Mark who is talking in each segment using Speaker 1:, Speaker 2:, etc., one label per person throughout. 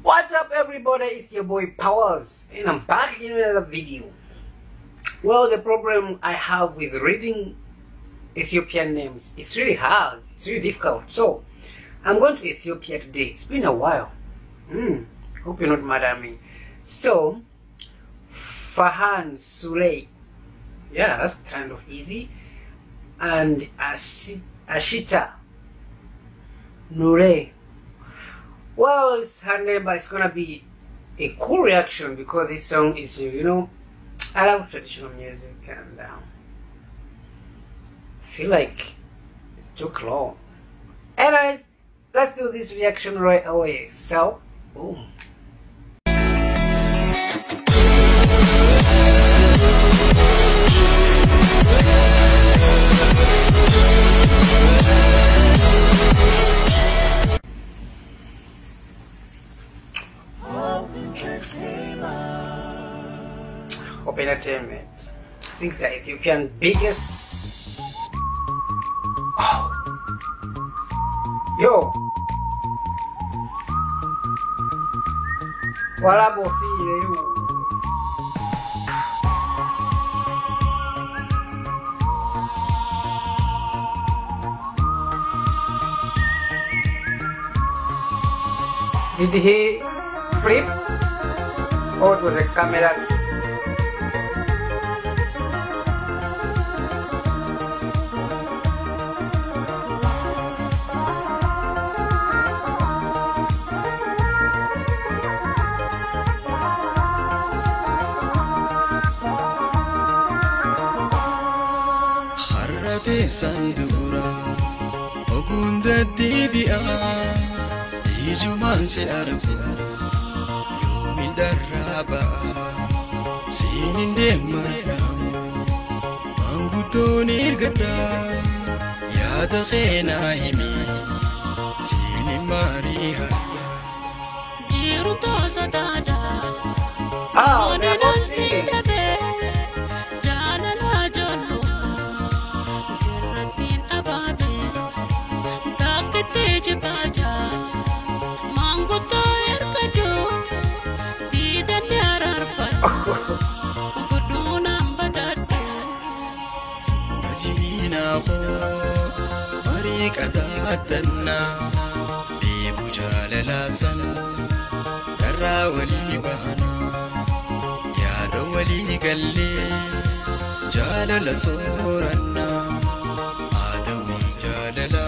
Speaker 1: What's up everybody, it's your boy Powers and I'm back again with another video. Well, the problem I have with reading Ethiopian names, it's really hard, it's really difficult. So I'm going to Ethiopia today. It's been a while. Hope you're not mad at me. So Ferhaan, Sulee, yeah, that's kind of easy. And Ashita Nure. Well, it's her name, but it's gonna be a cool reaction because this song is, I love traditional music and I feel like it's too long. Anyways, let's do this reaction right away. So, boom. Open Entertainment. I think the Ethiopian biggest. Oh. Yo. Wala bofi you. Did he flip? Or it was a camera?
Speaker 2: Sandura Ogunda Dibia Ijuman se arfu Yomi daraba Sinin demma Manguto nirgata Yada khena himi Sinin mariha Jiru tosa dada
Speaker 1: Monenan sindabe
Speaker 2: Tana Bibu jalala san Darra wali bana Yada wali galle Jalala soranna Adawi jalala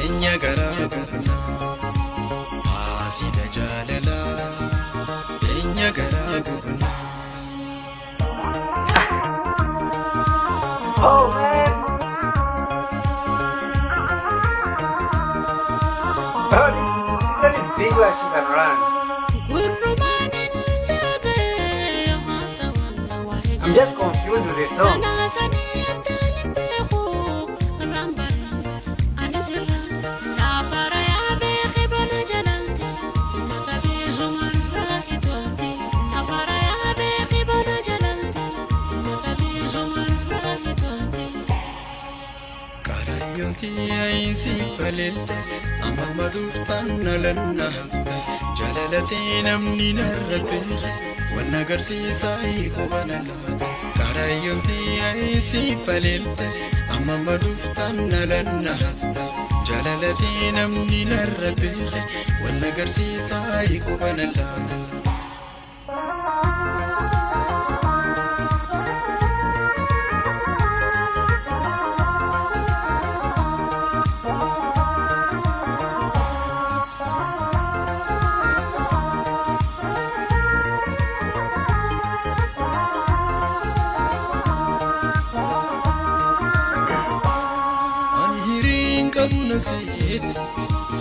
Speaker 2: Enya garagurna Asida jalala Enya garagurna.
Speaker 1: Oh man. Oh, this is big where she can run. I'm just confused with this song.
Speaker 2: Aisi falilta amamadu tannalanna jalalati namni narrabe wana garsi sai kobanala karayunti aisi falilta amamadu tannalanna jalalati namni narrabe wana garsi sai kobanala.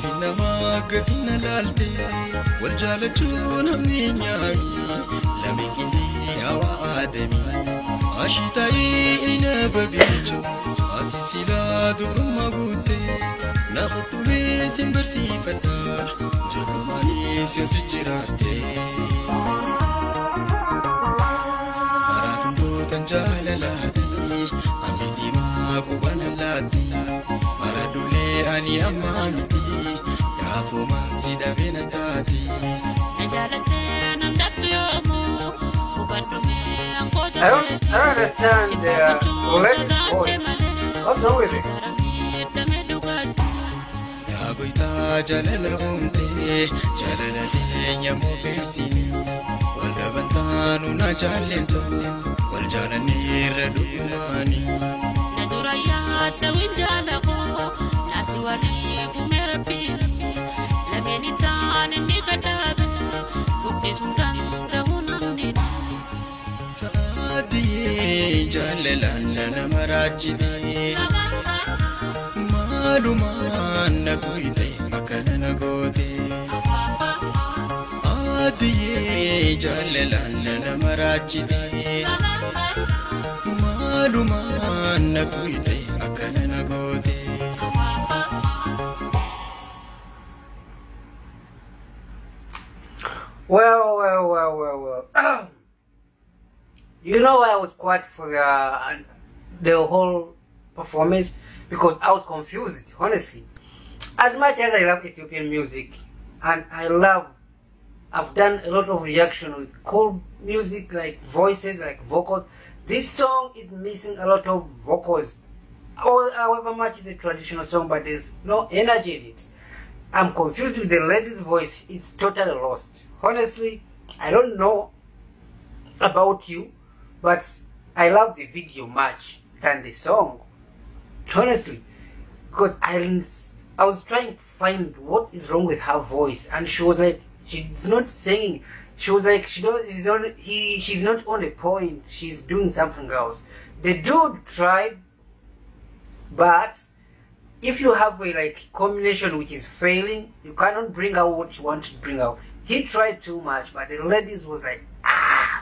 Speaker 2: Fina magadina lalte waljaalachun hamninyami lamikindi awa adami ashitai ina babicho ati sila durma gute nakhtubi simbarsi fata jurmani siyosijirate aratundo tanjalalati amiti ma kubanalati maradule ani amamiti ya afumaan si dhabee na taati.
Speaker 1: I don't understand the lady's voice. What's wrong with it?
Speaker 2: Yaa goytaa jaalala uumtee jaalala teenya moofeessini wal dhabantaanu na jaallemtu wal jaalanneerra dhugumaani.
Speaker 3: Na dura yaadda winjaala koo naasi walii bume rabbii lameen isaan inni kadhaabe buqqisuun kan ta'uu namni.
Speaker 2: Saadiyee jaalalaan nama raachitee maalumaan na tuyte akkana na goote. Saadiyee jaalalaan nama raachitee maalumaan na tuyte akkana na goote.
Speaker 1: Well. You know, I was quiet for the whole performance because I was confused, honestly. As much as I love Ethiopian music, and I've done a lot of reaction with cool music, like voices, like vocals. This song is missing a lot of vocals. However much it's a traditional song, but there's no energy in it. I'm confused with the lady's voice. It's totally lost. Honestly, I don't know about you, but I love the video much than the song. Honestly, because I was trying to find what is wrong with her voice, and she was like, she's not singing. She was like, she's not on the point. She's doing something else. The dude tried, but if you have a combination which is failing, you cannot bring out what you want to bring out. He tried too much, but the ladies was like,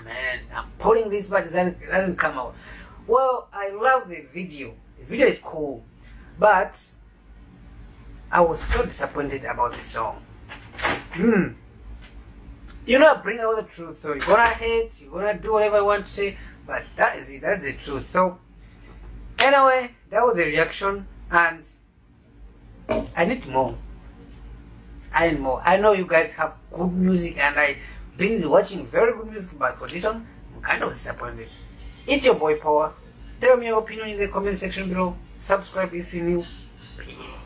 Speaker 1: man, I'm pulling this, but it doesn't come out. Well, I love the video. The video is cool, but I was so disappointed about the song. You know, bring out the truth. So you're gonna hate, you're gonna do whatever I want to say, but that is it. That's the truth. So anyway, that was the reaction, and I need more. I know you guys have good music, and I've been watching very good music, but for this one, I'm kind of disappointed. It's your boy Power. Tell me your opinion in the comment section below. Subscribe if you're new. Peace.